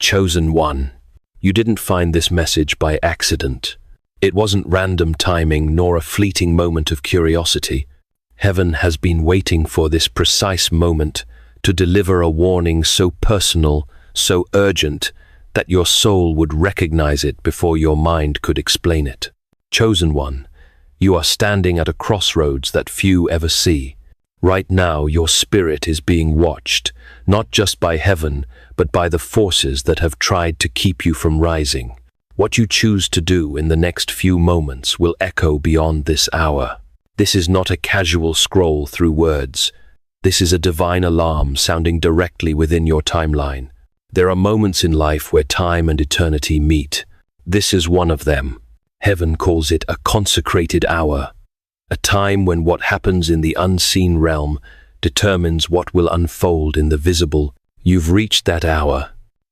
Chosen one. You didn't find this message by accident. It wasn't random timing nor a fleeting moment of curiosity. Heaven has been waiting for this precise moment to deliver a warning so personal, so urgent, that your soul would recognize it before your mind could explain it. Chosen one, you are standing at a crossroads that few ever see. Right now, your spirit is being watched, not just by heaven, but by the forces that have tried to keep you from rising. What you choose to do in the next few moments will echo beyond this hour. This is not a casual scroll through words. This is a divine alarm sounding directly within your timeline. There are moments in life where time and eternity meet. This is one of them. Heaven calls it a consecrated hour, a time when what happens in the unseen realm determines what will unfold in the visible. You've reached that hour.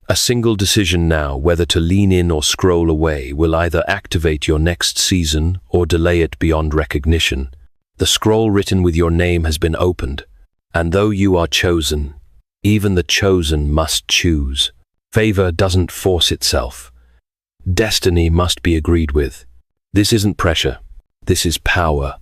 A single decision now, whether to lean in or scroll away, will either activate your next season or delay it beyond recognition. The scroll written with your name has been opened, and though you are chosen, even the chosen must choose. Favor doesn't force itself. Destiny must be agreed with. This isn't pressure. This is power,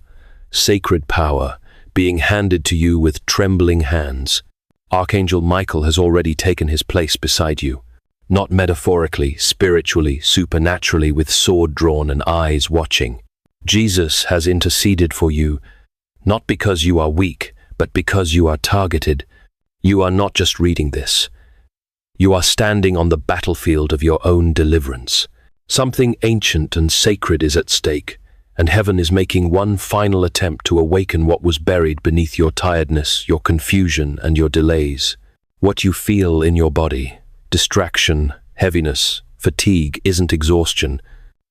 sacred power, being handed to you with trembling hands. Archangel Michael has already taken his place beside you, not metaphorically, spiritually, supernaturally, with sword drawn and eyes watching. Jesus has interceded for you, not because you are weak, but because you are targeted. You are not just reading this. You are standing on the battlefield of your own deliverance. Something ancient and sacred is at stake, and heaven is making one final attempt to awaken what was buried beneath your tiredness, your confusion, and your delays. What you feel in your body, distraction, heaviness, fatigue, isn't exhaustion.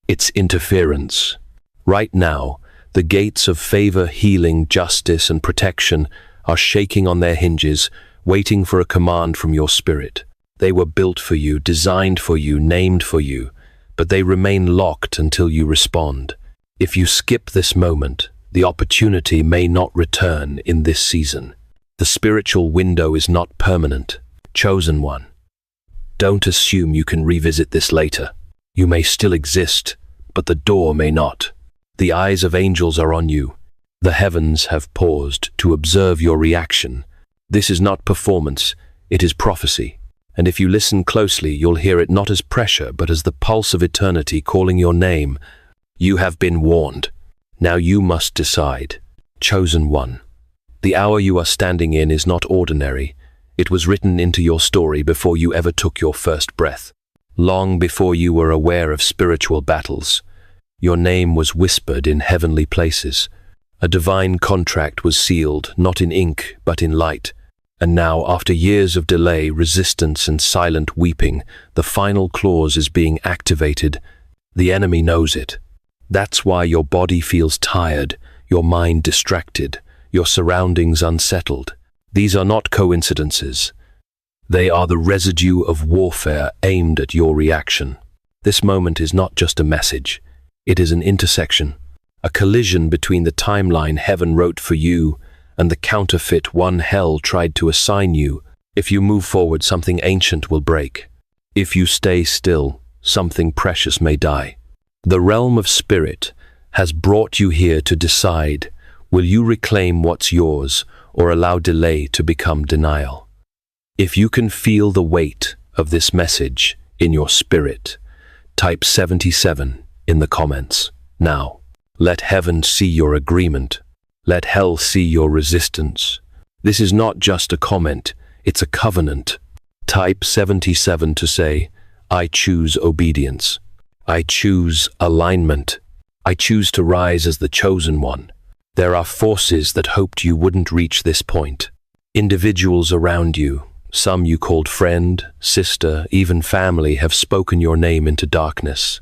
It's interference. Right now, the gates of favor, healing, justice, and protection are shaking on their hinges, waiting for a command from your spirit. They were built for you, designed for you, named for you, but they remain locked until you respond. If you skip this moment, the opportunity may not return in this season. The spiritual window is not permanent. Chosen one. Don't assume you can revisit this later. You may still exist, but the door may not. The eyes of angels are on you. The heavens have paused to observe your reaction. This is not performance, it is prophecy. And if you listen closely, you'll hear it not as pressure, but as the pulse of eternity calling your name. You have been warned. Now you must decide. Chosen one. The hour you are standing in is not ordinary. It was written into your story before you ever took your first breath. Long before you were aware of spiritual battles, your name was whispered in heavenly places. A divine contract was sealed, not in ink, but in light. And now, after years of delay, resistance, and silent weeping, the final clause is being activated. The enemy knows it. That's why your body feels tired, your mind distracted, your surroundings unsettled. These are not coincidences. They are the residue of warfare aimed at your reaction. This moment is not just a message. It is an intersection, a collision between the timeline heaven wrote for you and the counterfeit one hell tried to assign you. If you move forward, something ancient will break. If you stay still, something precious may die. The realm of spirit has brought you here to decide, will you reclaim what's yours or allow delay to become denial? If you can feel the weight of this message in your spirit, type 77 in the comments now. Let heaven see your agreement. Let hell see your resistance. This is not just a comment, it's a covenant. Type 77 to say, I choose obedience. I choose alignment. I choose to rise as the chosen one. There are forces that hoped you wouldn't reach this point. Individuals around you, some you called friend, sister, even family, have spoken your name into darkness.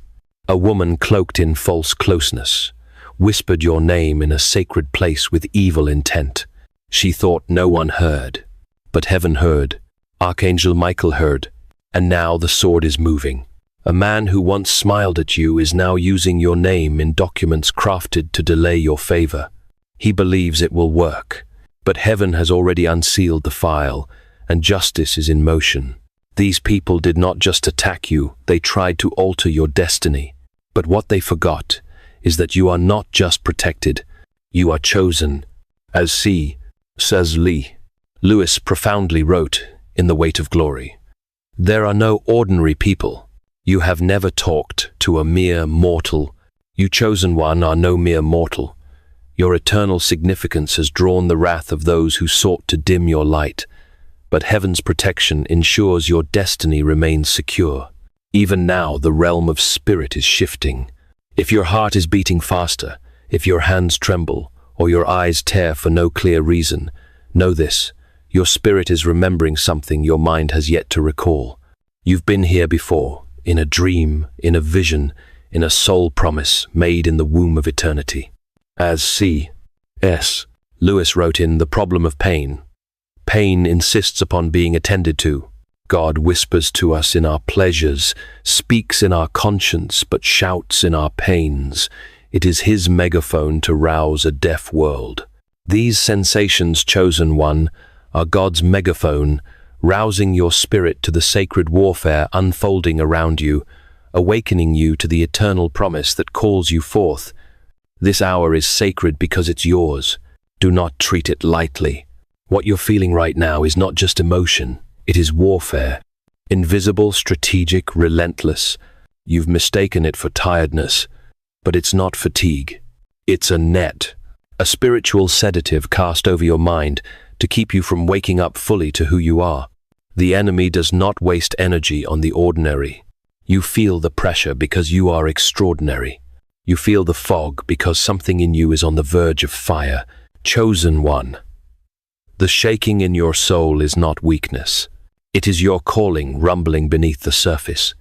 A woman cloaked in false closeness whispered your name in a sacred place with evil intent. She thought no one heard, but heaven heard. Archangel Michael heard, and now the sword is moving. A man who once smiled at you is now using your name in documents crafted to delay your favor. He believes it will work, but heaven has already unsealed the file, and justice is in motion. These people did not just attack you, they tried to alter your destiny. But what they forgot is that you are not just protected, you are chosen. As C.S. Lewis profoundly wrote in The Weight of Glory, "There are no ordinary people. You have never talked to a mere mortal. You chosen one are no mere mortal. Your eternal significance has drawn the wrath of those who sought to dim your light. But heaven's protection ensures your destiny remains secure. Even now, the realm of spirit is shifting. If your heart is beating faster, if your hands tremble, or your eyes tear for no clear reason, know this: your spirit is remembering something your mind has yet to recall. You've been here before, in a dream, in a vision, in a soul promise made in the womb of eternity." As C.S. Lewis wrote in The Problem of Pain, "Pain insists upon being attended to. God whispers to us in our pleasures, speaks in our conscience, but shouts in our pains. It is his megaphone to rouse a deaf world." These sensations, chosen one, are God's megaphone, rousing your spirit to the sacred warfare unfolding around you, awakening you to the eternal promise that calls you forth. This hour is sacred because it's yours. Do not treat it lightly. What you're feeling right now is not just emotion, it is warfare. Invisible, strategic, relentless. You've mistaken it for tiredness, but it's not fatigue. It's a net, a spiritual sedative cast over your mind to keep you from waking up fully to who you are. The enemy does not waste energy on the ordinary. You feel the pressure because you are extraordinary. You feel the fog because something in you is on the verge of fire. Chosen one. The shaking in your soul is not weakness. It is your calling rumbling beneath the surface.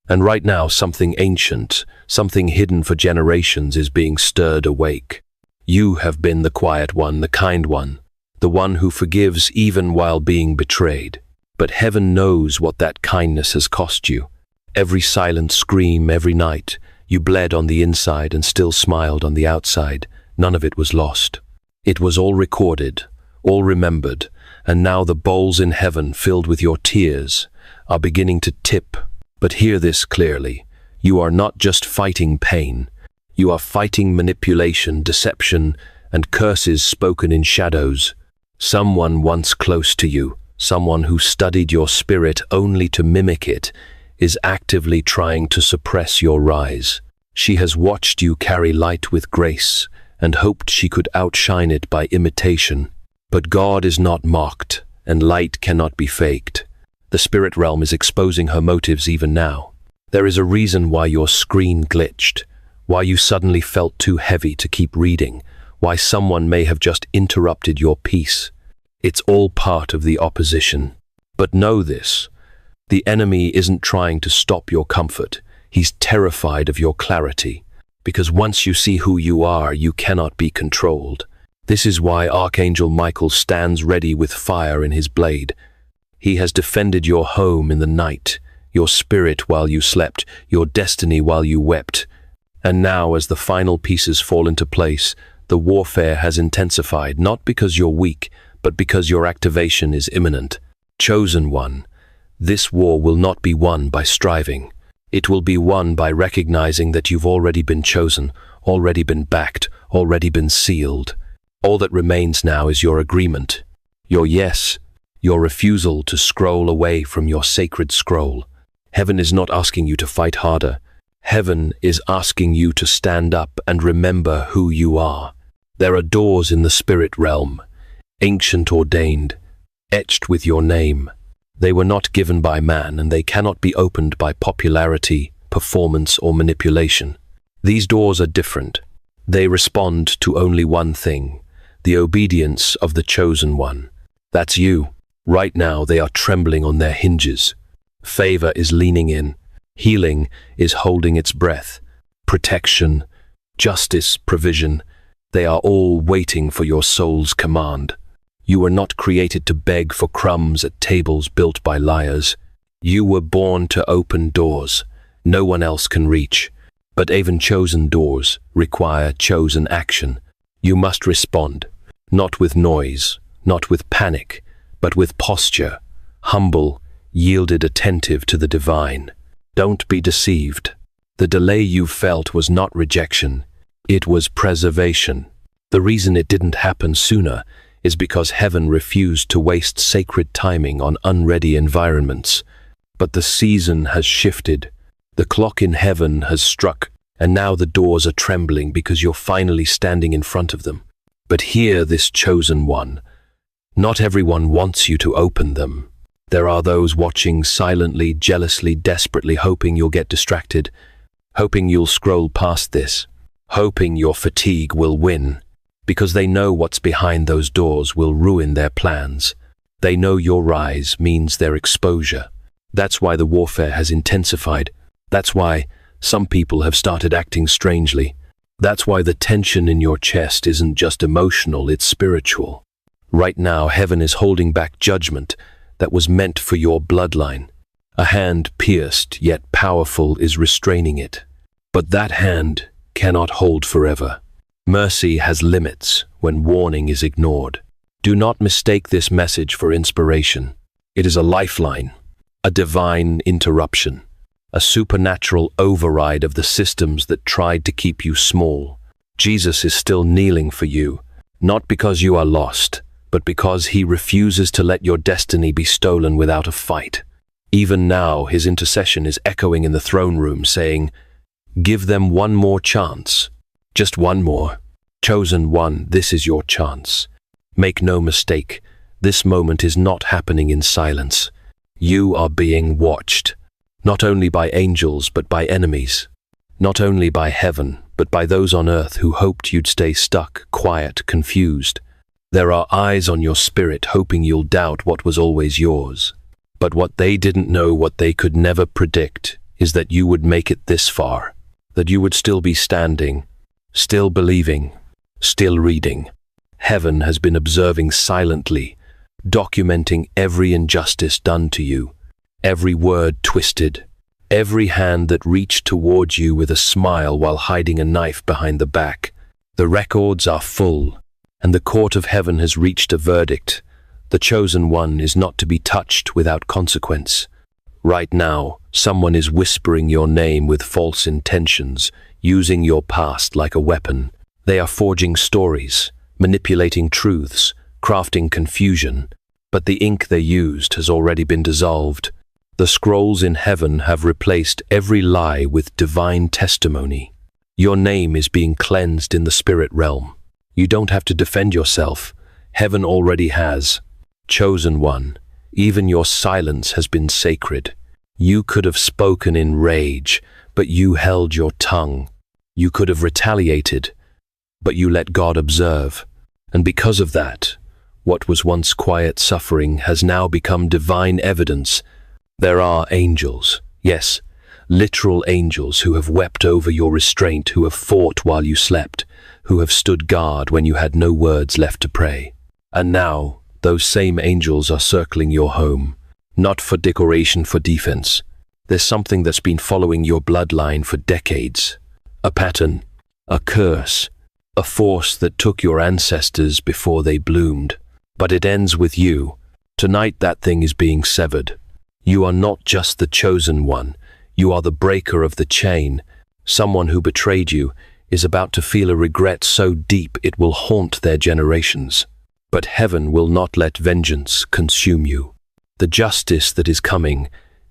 And right now, something ancient, something hidden for generations is being stirred awake. You have been the quiet one, the kind one, the one who forgives even while being betrayed. But heaven knows what that kindness has cost you. Every silent scream, every night, you bled on the inside and still smiled on the outside. None of it was lost. It was all recorded, all remembered, and now the bowls in heaven filled with your tears are beginning to tip. But hear this clearly. You are not just fighting pain. You are fighting manipulation, deception, and curses spoken in shadows. Someone once close to you, someone who studied your spirit only to mimic it, is actively trying to suppress your rise. She has watched you carry light with grace and hoped she could outshine it by imitation. But God is not mocked, and light cannot be faked. The spirit realm is exposing her motives even now. There is a reason why your screen glitched, why you suddenly felt too heavy to keep reading, why someone may have just interrupted your peace. It's all part of the opposition. But know this, the enemy isn't trying to stop your comfort. He's terrified of your clarity, because once you see who you are, you cannot be controlled. This is why Archangel Michael stands ready with fire in his blade. He has defended your home in the night, your spirit while you slept, your destiny while you wept. And now, as the final pieces fall into place, the warfare has intensified, not because you're weak, but because your activation is imminent. Chosen one, this war will not be won by striving. It will be won by recognizing that you've already been chosen, already been backed, already been sealed. All that remains now is your agreement, your yes, your refusal to scroll away from your sacred scroll. Heaven is not asking you to fight harder. Heaven is asking you to stand up and remember who you are. There are doors in the spirit realm, ancient ordained, etched with your name. They were not given by man, and they cannot be opened by popularity, performance, or manipulation. These doors are different. They respond to only one thing: the obedience of the chosen one. That's you. Right now, they are trembling on their hinges. Favor is leaning in. Healing is holding its breath. Protection, justice, provision, they are all waiting for your soul's command. You were not created to beg for crumbs at tables built by liars. You were born to open doors no one else can reach. But even chosen doors require chosen action. You must respond, not with noise, not with panic, but with posture, humble, yielded attentive to the divine. Don't be deceived. The delay you felt was not rejection, it was preservation. The reason it didn't happen sooner is because heaven refused to waste sacred timing on unready environments. But the season has shifted. The clock in heaven has struck, and now the doors are trembling because you're finally standing in front of them. But hear this chosen one. Not everyone wants you to open them. There are those watching silently, jealously, desperately, hoping you'll get distracted, hoping you'll scroll past this, hoping your fatigue will win, because they know what's behind those doors will ruin their plans. They know your rise means their exposure. That's why the warfare has intensified. That's why some people have started acting strangely. That's why the tension in your chest isn't just emotional, it's spiritual. Right now, heaven is holding back judgment that was meant for your bloodline. A hand pierced yet powerful is restraining it. But that hand cannot hold forever. Mercy has limits when warning is ignored. Do not mistake this message for inspiration. It is a lifeline, a divine interruption, a supernatural override of the systems that tried to keep you small. Jesus is still kneeling for you, not because you are lost, but because he refuses to let your destiny be stolen without a fight. Even now, his intercession is echoing in the throne room, saying, "Give them one more chance. Just one more. Chosen one, this is your chance." Make no mistake, this moment is not happening in silence. You are being watched, not only by angels but by enemies, not only by heaven but by those on earth who hoped you'd stay stuck, quiet, confused. There are eyes on your spirit hoping you'll doubt what was always yours. But what they didn't know, what they could never predict, is that you would make it this far, that you would still be standing, still believing, still reading. Heaven has been observing silently, documenting every injustice done to you, every word twisted, every hand that reached towards you with a smile while hiding a knife behind the back. The records are full, and the court of heaven has reached a verdict. The chosen one is not to be touched without consequence. Right now, someone is whispering your name with false intentions, using your past like a weapon. They are forging stories, manipulating truths, crafting confusion. But the ink they used has already been dissolved. The scrolls in heaven have replaced every lie with divine testimony. Your name is being cleansed in the spirit realm. You don't have to defend yourself. Heaven already has. Chosen one, even your silence has been sacred. You could have spoken in rage, but you held your tongue. You could have retaliated, but you let God observe. And because of that, what was once quiet suffering has now become divine evidence. There are angels, yes, literal angels who have wept over your restraint, who have fought while you slept, who have stood guard when you had no words left to pray. And now, those same angels are circling your home, not for decoration, for defense. There's something that's been following your bloodline for decades. A pattern, a curse, a force that took your ancestors before they bloomed. But it ends with you. Tonight that thing is being severed. You are not just the chosen one. You are the breaker of the chain. Someone who betrayed you is about to feel a regret so deep it will haunt their generations. But heaven will not let vengeance consume you. The justice that is coming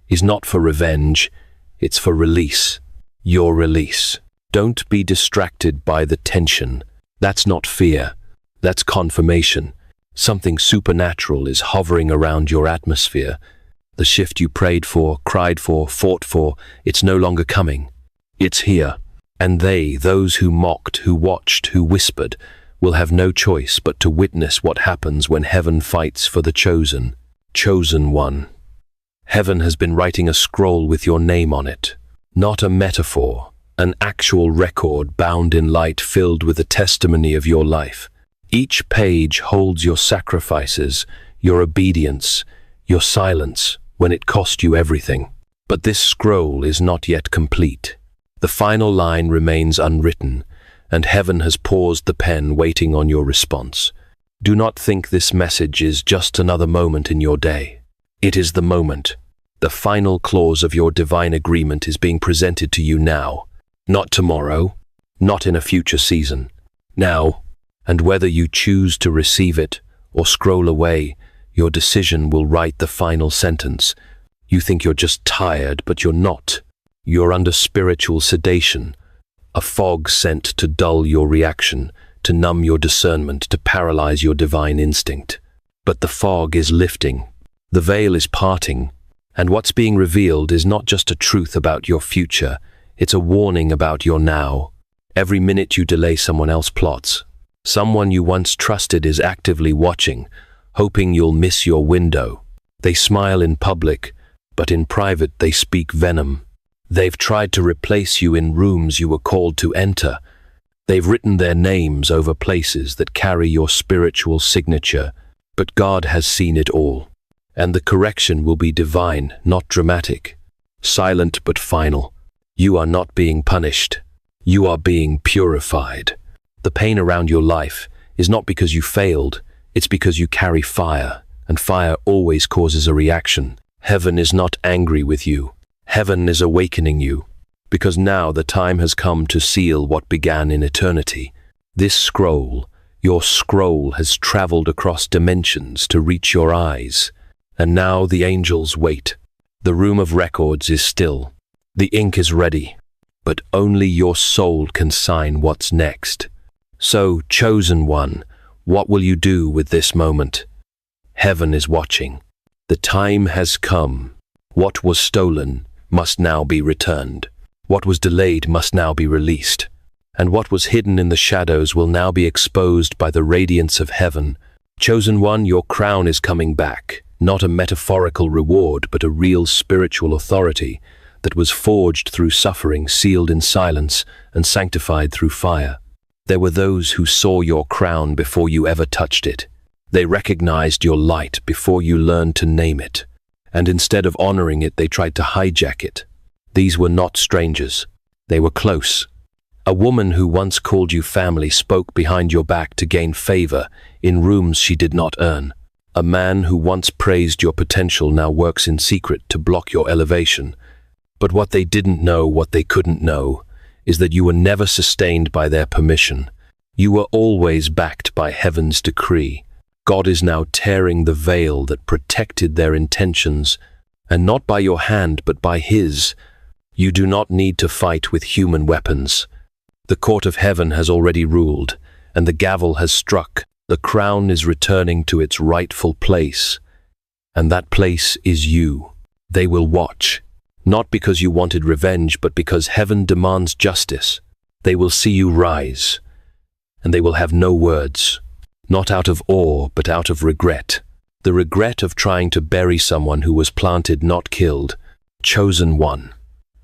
is not for revenge, it's for release. Your release. Don't be distracted by the tension. That's not fear. That's confirmation. Something supernatural is hovering around your atmosphere. The shift you prayed for, cried for, fought for, it's no longer coming. It's here. And they, those who mocked, who watched, who whispered, will have no choice but to witness what happens when heaven fights for the chosen one. Heaven has been writing a scroll with your name on it. Not a metaphor, an actual record bound in light filled with the testimony of your life. Each page holds your sacrifices, your obedience, your silence when it cost you everything. But this scroll is not yet complete. The final line remains unwritten, and heaven has paused the pen waiting on your response. Do not think this message is just another moment in your day. It is the moment. The final clause of your divine agreement is being presented to you now, not tomorrow, not in a future season, now. And whether you choose to receive it or scroll away, your decision will write the final sentence. You think you're just tired, but you're not. You're under spiritual sedation, a fog sent to dull your reaction, to numb your discernment, to paralyze your divine instinct. But the fog is lifting, the veil is parting, and what's being revealed is not just a truth about your future, it's a warning about your now. Every minute you delay, someone else plots. Someone you once trusted is actively watching, hoping you'll miss your window. They smile in public, but in private they speak venom. They've tried to replace you in rooms you were called to enter. They've written their names over places that carry your spiritual signature, but God has seen it all. And the correction will be divine, not dramatic. Silent but final. You are not being punished. You are being purified. The pain around your life is not because you failed, it's because you carry fire, and fire always causes a reaction. Heaven is not angry with you. Heaven is awakening you, because now the time has come to seal what began in eternity. This scroll, your scroll, has traveled across dimensions to reach your eyes, and now the angels wait. The room of records is still. The ink is ready, but only your soul can sign what's next. So, chosen one, what will you do with this moment? Heaven is watching. The time has come. What was stolen must now be returned. What was delayed must now be released. And what was hidden in the shadows will now be exposed by the radiance of heaven. Chosen one, your crown is coming back, not a metaphorical reward, but a real spiritual authority that was forged through suffering, sealed in silence, and sanctified through fire. There were those who saw your crown before you ever touched it. They recognized your light before you learned to name it. And instead of honoring it, they tried to hijack it. These were not strangers. They were close. A woman who once called you family spoke behind your back to gain favor in rooms she did not earn. A man who once praised your potential now works in secret to block your elevation. But what they didn't know, what they couldn't know, is that you were never sustained by their permission. You were always backed by heaven's decree. God is now tearing the veil that protected their intentions, and not by your hand, but by His. You do not need to fight with human weapons. The court of heaven has already ruled, and the gavel has struck. The crown is returning to its rightful place, and that place is you. They will watch, not because you wanted revenge, but because heaven demands justice. They will see you rise, and they will have no words. Not out of awe, but out of regret. The regret of trying to bury someone who was planted, not killed. Chosen one.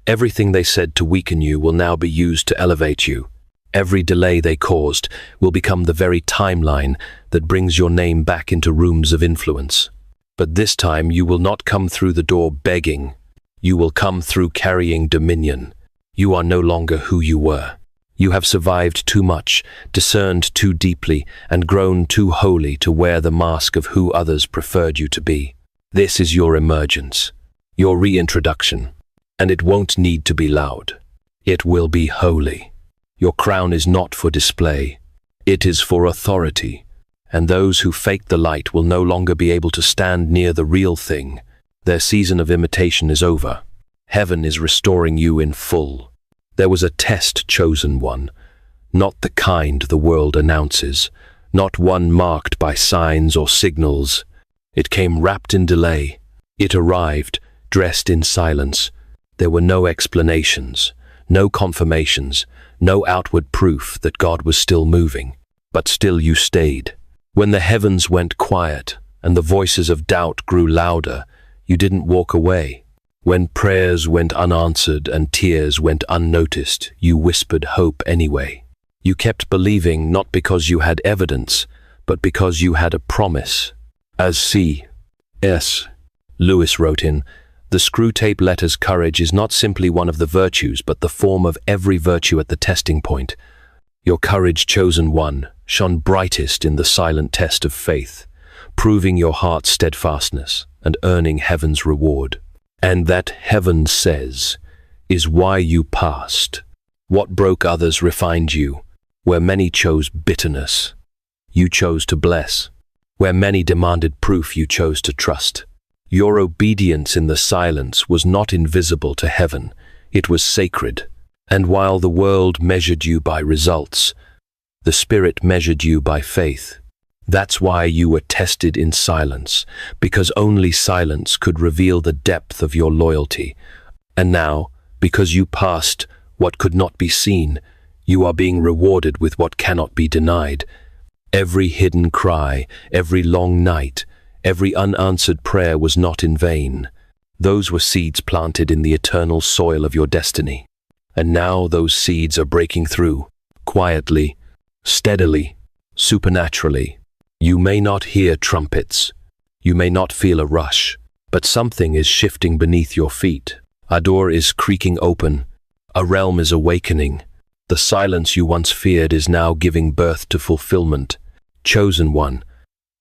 Everything they said to weaken you will now be used to elevate you. Every delay they caused will become the very timeline that brings your name back into rooms of influence. But this time you will not come through the door begging. You will come through carrying dominion. You are no longer who you were. You have survived too much, discerned too deeply, and grown too holy to wear the mask of who others preferred you to be. This is your emergence, your reintroduction, and it won't need to be loud. It will be holy. Your crown is not for display. It is for authority, and those who fake the light will no longer be able to stand near the real thing. Their season of imitation is over. Heaven is restoring you in full. There was a test, chosen one, not the kind the world announces, not one marked by signs or signals. It came wrapped in delay. It arrived, dressed in silence. There were no explanations, no confirmations, no outward proof that God was still moving. But still you stayed. When the heavens went quiet and the voices of doubt grew louder, you didn't walk away. When prayers went unanswered and tears went unnoticed, you whispered hope anyway. You kept believing not because you had evidence, but because you had a promise. As C.S. Lewis wrote in, "The Screwtape Letter's courage is not simply one of the virtues, but the form of every virtue at the testing point. Your courage, chosen one, shone brightest in the silent test of faith, proving your heart's steadfastness and earning heaven's reward. And that heaven says is why you passed. What broke others refined you. Where many chose bitterness, you chose to bless. Where many demanded proof, you chose to trust. Your obedience in the silence was not invisible to heaven, it was sacred. And while the world measured you by results, the Spirit measured you by faith. That's why you were tested in silence, because only silence could reveal the depth of your loyalty. And now, because you passed what could not be seen, you are being rewarded with what cannot be denied. Every hidden cry, every long night, every unanswered prayer was not in vain. Those were seeds planted in the eternal soil of your destiny. And now those seeds are breaking through, quietly, steadily, supernaturally. You may not hear trumpets, you may not feel a rush, but something is shifting beneath your feet. A door is creaking open, a realm is awakening. The silence you once feared is now giving birth to fulfillment. Chosen one,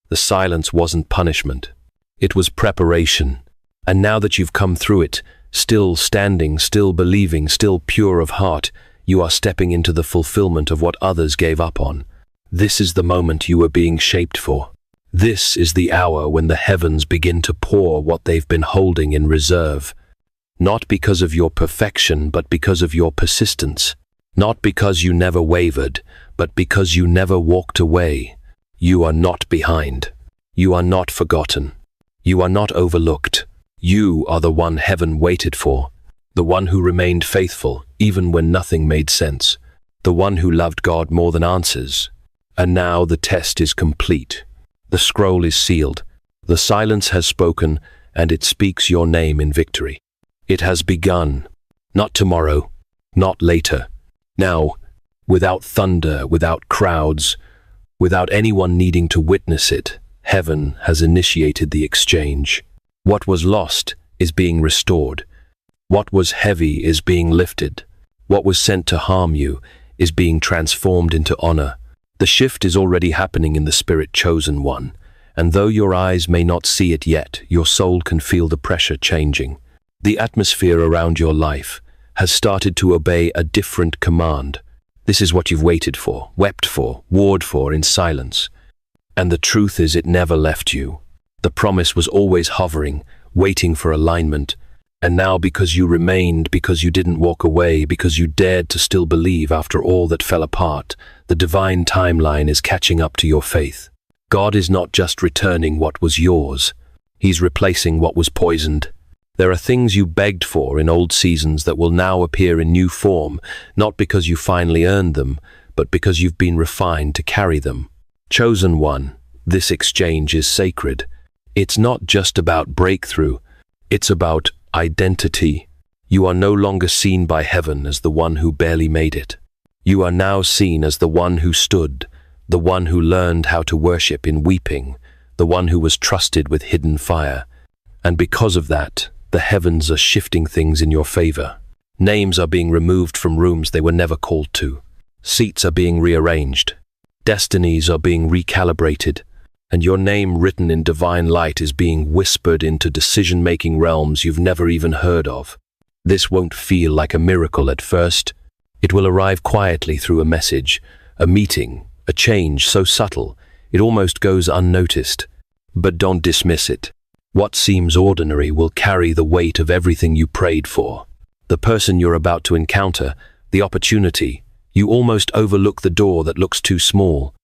the silence wasn't punishment, it was preparation. And now that you've come through it, still standing, still believing, still pure of heart, you are stepping into the fulfillment of what others gave up on. This is the moment you were being shaped for. This is the hour when the heavens begin to pour what they've been holding in reserve. Not because of your perfection, but because of your persistence. Not because you never wavered, but because you never walked away. You are not behind. You are not forgotten. You are not overlooked. You are the one heaven waited for. The one who remained faithful, even when nothing made sense. The one who loved God more than answers. And now the test is complete. The scroll is sealed. The silence has spoken, and it speaks your name in victory. It has begun. Not tomorrow, not later. Now, without thunder, without crowds, without anyone needing to witness it, heaven has initiated the exchange. What was lost is being restored. What was heavy is being lifted. What was sent to harm you is being transformed into honor. The shift is already happening in the Spirit chosen one, and though your eyes may not see it yet, your soul can feel the pressure changing. The atmosphere around your life has started to obey a different command. This is what you've waited for, wept for, warred for in silence. And the truth is it never left you. The promise was always hovering, waiting for alignment. And now because you remained, because you didn't walk away, because you dared to still believe after all that fell apart, the divine timeline is catching up to your faith. God is not just returning what was yours. He's replacing what was poisoned. There are things you begged for in old seasons that will now appear in new form, not because you finally earned them, but because you've been refined to carry them. Chosen one, this exchange is sacred. It's not just about breakthrough, it's about identity. You are no longer seen by heaven as the one who barely made it. You are now seen as the one who stood, the one who learned how to worship in weeping, the one who was trusted with hidden fire. And because of that, the heavens are shifting things in your favor. Names are being removed from rooms they were never called to. Seats are being rearranged. Destinies are being recalibrated. And your name written in divine light is being whispered into decision-making realms you've never even heard of. This won't feel like a miracle at first. It will arrive quietly through a message, a meeting, a change so subtle, it almost goes unnoticed. But don't dismiss it. What seems ordinary will carry the weight of everything you prayed for. The person you're about to encounter, the opportunity, you almost overlook the door that looks too small.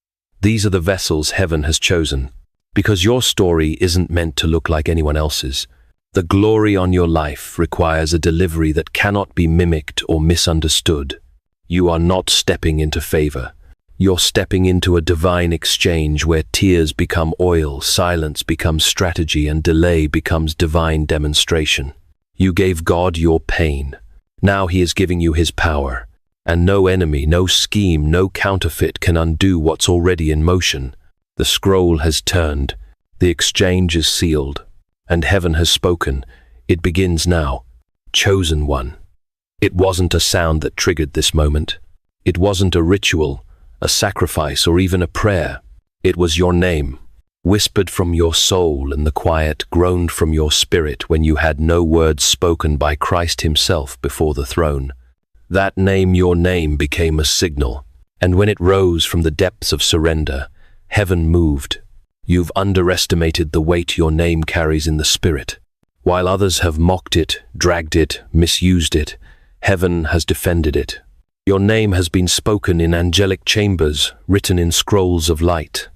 These are the vessels heaven has chosen, because your story isn't meant to look like anyone else's. The glory on your life requires a delivery that cannot be mimicked or misunderstood. You are not stepping into favor. You're stepping into a divine exchange where tears become oil, silence becomes strategy, and delay becomes divine demonstration. You gave God your pain. Now He is giving you His power. And no enemy, no scheme, no counterfeit can undo what's already in motion. The scroll has turned, the exchange is sealed, and heaven has spoken. It begins now. Chosen one. It wasn't a sound that triggered this moment. It wasn't a ritual, a sacrifice, or even a prayer. It was your name. whispered from your soul and the quiet groaned from your spirit when you had no words spoken by Christ himself before the throne. That name, your name, became a signal, and when it rose from the depths of surrender, heaven moved. You've underestimated the weight your name carries in the spirit. While others have mocked it, dragged it, misused it, heaven has defended it. Your name has been spoken in angelic chambers, written in scrolls of light.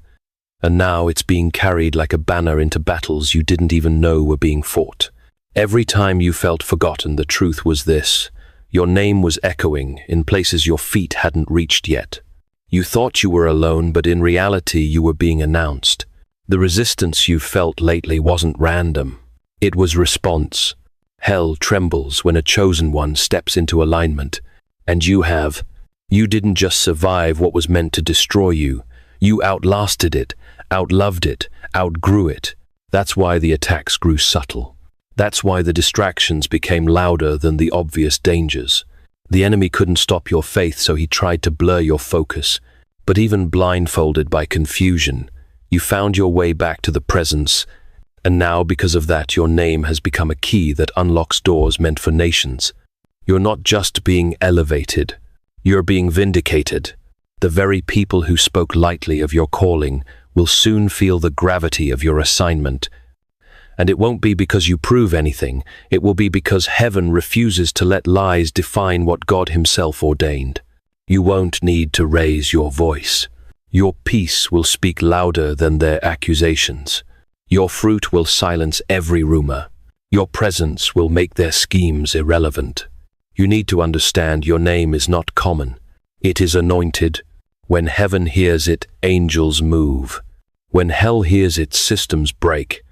And now it's being carried like a banner into battles you didn't even know were being fought. Every time you felt forgotten, the truth was this: your name was echoing in places your feet hadn't reached yet. You thought you were alone, but in reality you were being announced. The resistance you felt lately wasn't random. It was response. Hell trembles when a chosen one steps into alignment. And you have. You didn't just survive what was meant to destroy you. You outlasted it, outloved it, outgrew it. That's why the attacks grew subtle. That's why the distractions became louder than the obvious dangers. The enemy couldn't stop your faith, so he tried to blur your focus. But even blindfolded by confusion, you found your way back to the presence. And now, because of that, your name has become a key that unlocks doors meant for nations. You're not just being elevated, you're being vindicated. The very people who spoke lightly of your calling will soon feel the gravity of your assignment. And it won't be because you prove anything, it will be because heaven refuses to let lies define what God himself ordained. You won't need to raise your voice. Your peace will speak louder than their accusations. Your fruit will silence every rumor. Your presence will make their schemes irrelevant. You need to understand your name is not common. It is anointed. When heaven hears it, angels move. When hell hears it, systems break.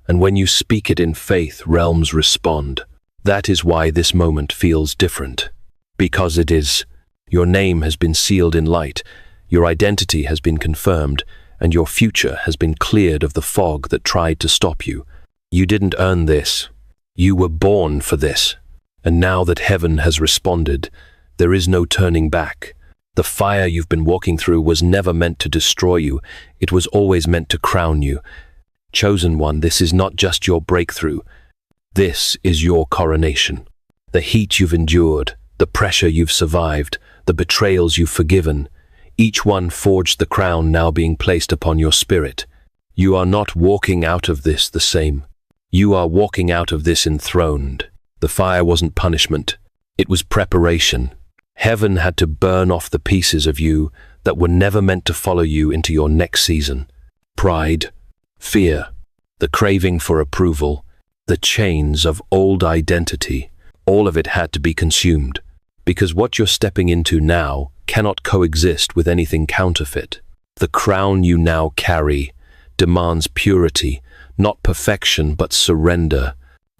And when you speak it in faith, realms respond. That is why this moment feels different. Because it is. Your name has been sealed in light. Your identity has been confirmed. And your future has been cleared of the fog that tried to stop you. You didn't earn this. You were born for this. And now that heaven has responded, there is no turning back. The fire you've been walking through was never meant to destroy you. It was always meant to crown you. Chosen one, this is not just your breakthrough. This is your coronation. The heat you've endured, the pressure you've survived, the betrayals you've forgiven, each one forged the crown now being placed upon your spirit. You are not walking out of this the same. You are walking out of this enthroned. The fire wasn't punishment. It was preparation. Heaven had to burn off the pieces of you that were never meant to follow you into your next season. Pride, fear, the craving for approval, the chains of old identity, all of it had to be consumed. Because what you're stepping into now cannot coexist with anything counterfeit. The crown you now carry demands purity, not perfection, but surrender.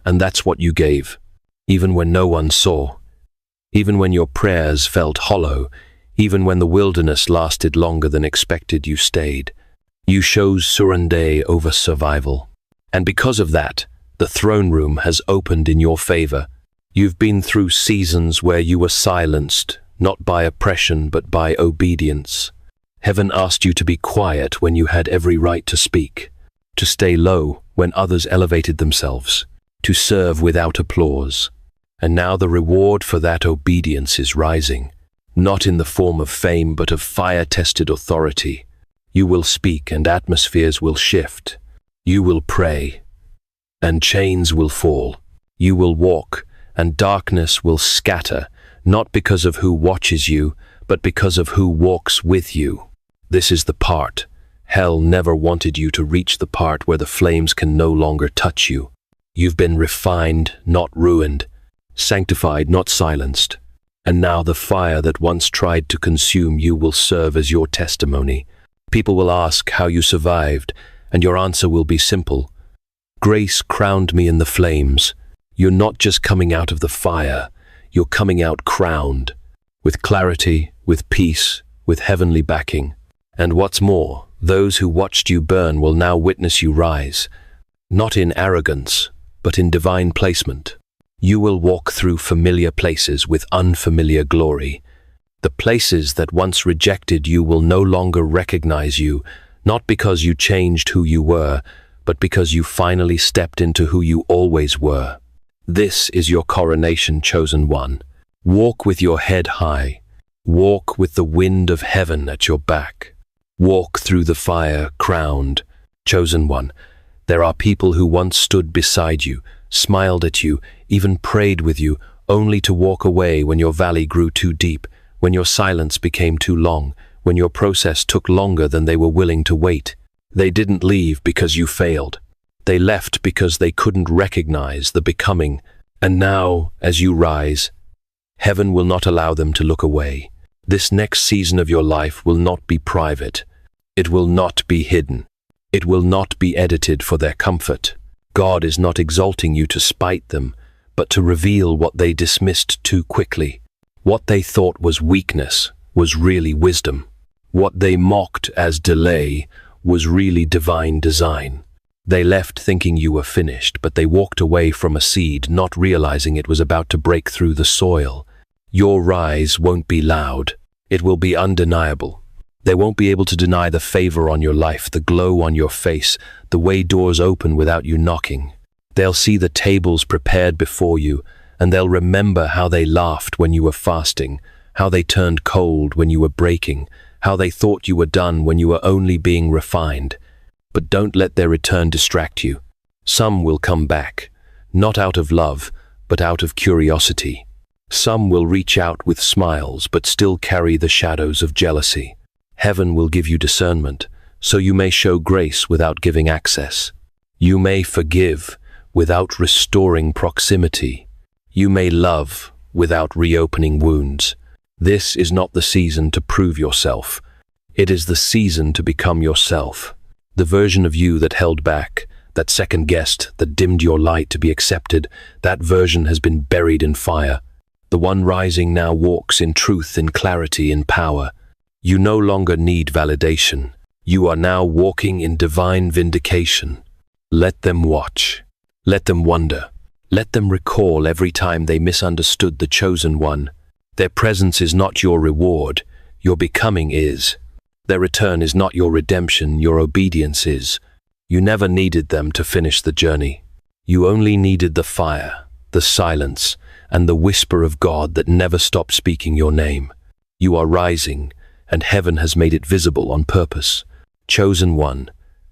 And that's what you gave. Even when no one saw, even when your prayers felt hollow, even when the wilderness lasted longer than expected, you stayed. You chose surrender over survival. And because of that, the throne room has opened in your favor. You've been through seasons where you were silenced, not by oppression but by obedience. Heaven asked you to be quiet when you had every right to speak, to stay low when others elevated themselves, to serve without applause. And now the reward for that obedience is rising, not in the form of fame but of fire-tested authority. You will speak and atmospheres will shift. You will pray and chains will fall. You will walk and darkness will scatter, not because of who watches you, but because of who walks with you. This is the part. Hell never wanted you to reach the part where the flames can no longer touch you. You've been refined, not ruined, sanctified, not silenced. And now the fire that once tried to consume you will serve as your testimony. People will ask how you survived, and your answer will be simple. Grace crowned me in the flames. You're not just coming out of the fire, you're coming out crowned, with clarity, with peace, with heavenly backing. And what's more, those who watched you burn will now witness you rise, not in arrogance, but in divine placement. You will walk through familiar places with unfamiliar glory. The places that once rejected you will no longer recognize you, Not because you changed who you were, but because you finally stepped into who you always were. This is your coronation, chosen one. Walk with your head high. Walk with the wind of heaven at your back. Walk through the fire, crowned, chosen one. There are people who once stood beside you, smiled at you, even prayed with you, only to walk away when your valley grew too deep, when your silence became too long, when your process took longer than they were willing to wait. They didn't leave because you failed. They left because they couldn't recognize the becoming. And now, as you rise, heaven will not allow them to look away. This next season of your life will not be private. It will not be hidden. It will not be edited for their comfort. God is not exalting you to spite them, but to reveal what they dismissed too quickly. What they thought was weakness was really wisdom. What they mocked as delay was really divine design. They left thinking you were finished, but they walked away from a seed, not realizing it was about to break through the soil. Your rise won't be loud. It will be undeniable. They won't be able to deny the favor on your life, the glow on your face, the way doors open without you knocking. They'll see the tables prepared before you, and they'll remember how they laughed when you were fasting, how they turned cold when you were breaking, how they thought you were done when you were only being refined. But don't let their return distract you. Some will come back, not out of love, but out of curiosity. Some will reach out with smiles, but still carry the shadows of jealousy. Heaven will give you discernment, so you may show grace without giving access. You may forgive without restoring proximity. You may love without reopening wounds. This is not the season to prove yourself. It is the season to become yourself. The version of you that held back, that second-guessed, that dimmed your light to be accepted, that version has been buried in fire. The one rising now walks in truth, in clarity, in power. You no longer need validation. You are now walking in divine vindication. Let them watch. Let them wonder. Let them recall every time they misunderstood the chosen one. Their presence is not your reward. Your becoming is. Their return is not your redemption. Your obedience is. You never needed them to finish the journey. You only needed the fire, the silence, and the whisper of God that never stopped speaking your name. You are rising, and heaven has made it visible on purpose. Chosen one,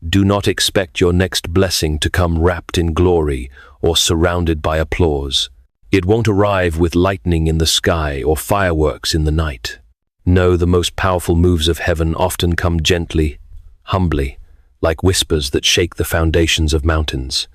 do not expect your next blessing to come wrapped in glory or surrounded by applause. It won't arrive with lightning in the sky or fireworks in the night. No, the most powerful moves of heaven often come gently, humbly, like whispers that shake the foundations of mountains.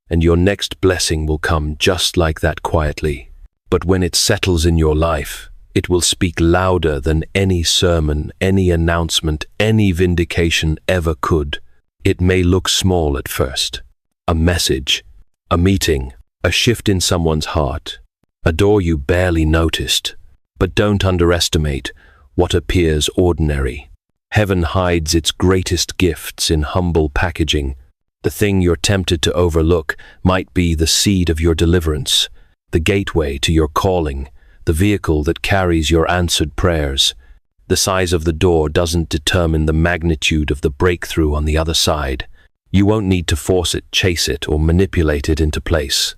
And your next blessing will come just like that, quietly. But when it settles in your life, it will speak louder than any sermon, any announcement, any vindication ever could. It may look small at first. A message, a meeting, a shift in someone's heart, a door you barely noticed. But don't underestimate what appears ordinary. Heaven hides its greatest gifts in humble packaging. The thing you're tempted to overlook might be the seed of your deliverance, the gateway to your calling, the vehicle that carries your answered prayers. The size of the door doesn't determine the magnitude of the breakthrough on the other side. You won't need to force it, chase it, or manipulate it into place.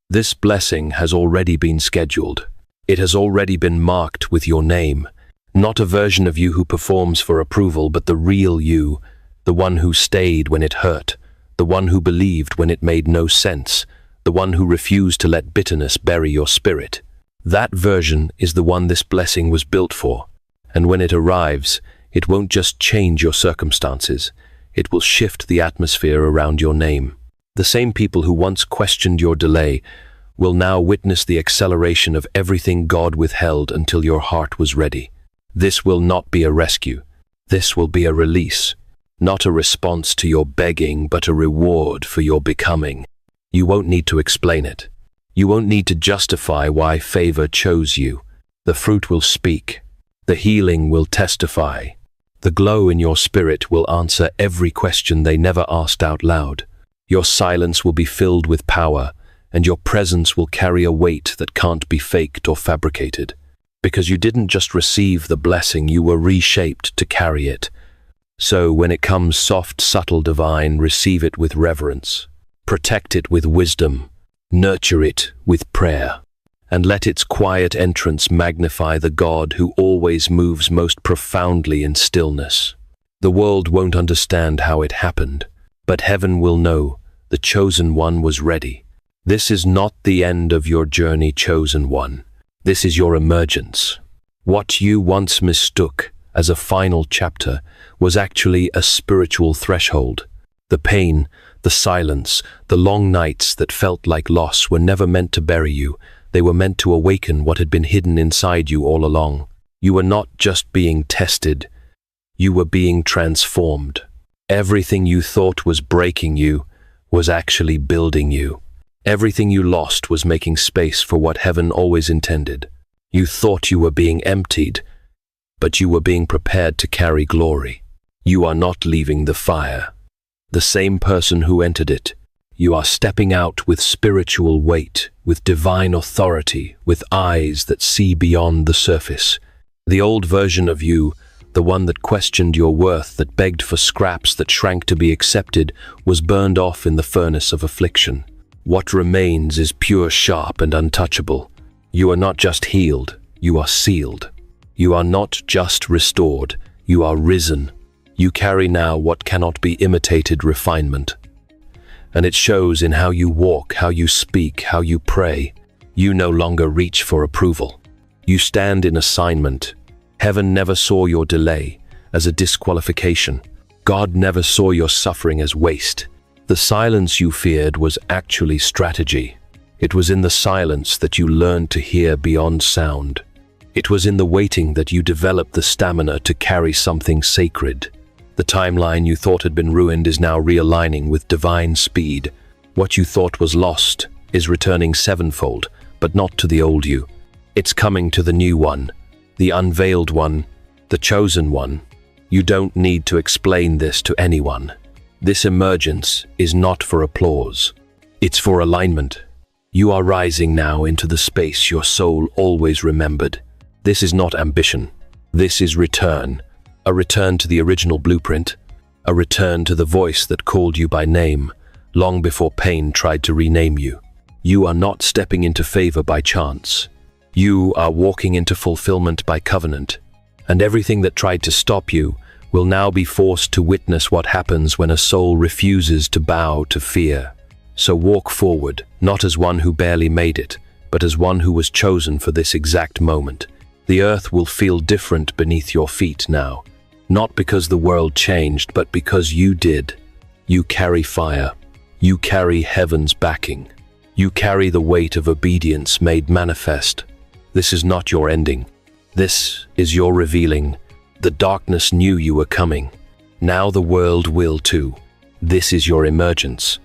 This blessing has already been scheduled. It has already been marked with your name. Not a version of you who performs for approval, but the real you, the one who stayed when it hurt, the one who believed when it made no sense, the one who refused to let bitterness bury your spirit. That version is the one this blessing was built for. And when it arrives, it won't just change your circumstances. It will shift the atmosphere around your name. The same people who once questioned your delay will now witness the acceleration of everything God withheld until your heart was ready. This will not be a rescue. This will be a release. Not a response to your begging, but a reward for your becoming. You won't need to explain it. You won't need to justify why favor chose you. The fruit will speak. The healing will testify. The glow in your spirit will answer every question they never asked out loud. Your silence will be filled with power, and your presence will carry a weight that can't be faked or fabricated. Because you didn't just receive the blessing, you were reshaped to carry it. So when it comes soft, subtle, divine, receive it with reverence. Protect it with wisdom. Nurture it with prayer. And let its quiet entrance magnify the God who always moves most profoundly in stillness. The world won't understand how it happened, but heaven will know the chosen one was ready. This is not the end of your journey, chosen one. This is your emergence. What you once mistook as a final chapter was actually a spiritual threshold. The pain, the silence, the long nights that felt like loss were never meant to bury you. They were meant to awaken what had been hidden inside you all along. You were not just being tested, you were being transformed. Everything you thought was breaking you was actually building you. Everything you lost was making space for what heaven always intended. You thought you were being emptied, but you were being prepared to carry glory. You are not leaving the fire. The same person who entered it. You are stepping out with spiritual weight, with divine authority, with eyes that see beyond the surface. The old version of you, the one that questioned your worth, that begged for scraps, that shrank to be accepted, was burned off in the furnace of affliction. What remains is pure, sharp, and untouchable. You are not just healed, you are sealed. You are not just restored, you are risen. You carry now what cannot be imitated refinement. And it shows in how you walk, how you speak, how you pray. You no longer reach for approval. You stand in assignment. Heaven never saw your delay as a disqualification. God never saw your suffering as waste. The silence you feared was actually strategy. It was in the silence that you learned to hear beyond sound. It was in the waiting that you developed the stamina to carry something sacred. The timeline you thought had been ruined is now realigning with divine speed. What you thought was lost is returning sevenfold, but not to the old you. It's coming to the new one, the unveiled one, the chosen one. You don't need to explain this to anyone. This emergence is not for applause. It's for alignment. You are rising now into the space your soul always remembered. This is not ambition. This is return. A return to the original blueprint. A return to the voice that called you by name, long before pain tried to rename you. You are not stepping into favor by chance. You are walking into fulfillment by covenant. And everything that tried to stop you will now be forced to witness what happens when a soul refuses to bow to fear. So walk forward, not as one who barely made it, but as one who was chosen for this exact moment. The earth will feel different beneath your feet now. Not because the world changed, but because you did. You carry fire. You carry heaven's backing. You carry the weight of obedience made manifest. This is not your ending. This is your revealing. The darkness knew you were coming. Now the world will too. This is your emergence.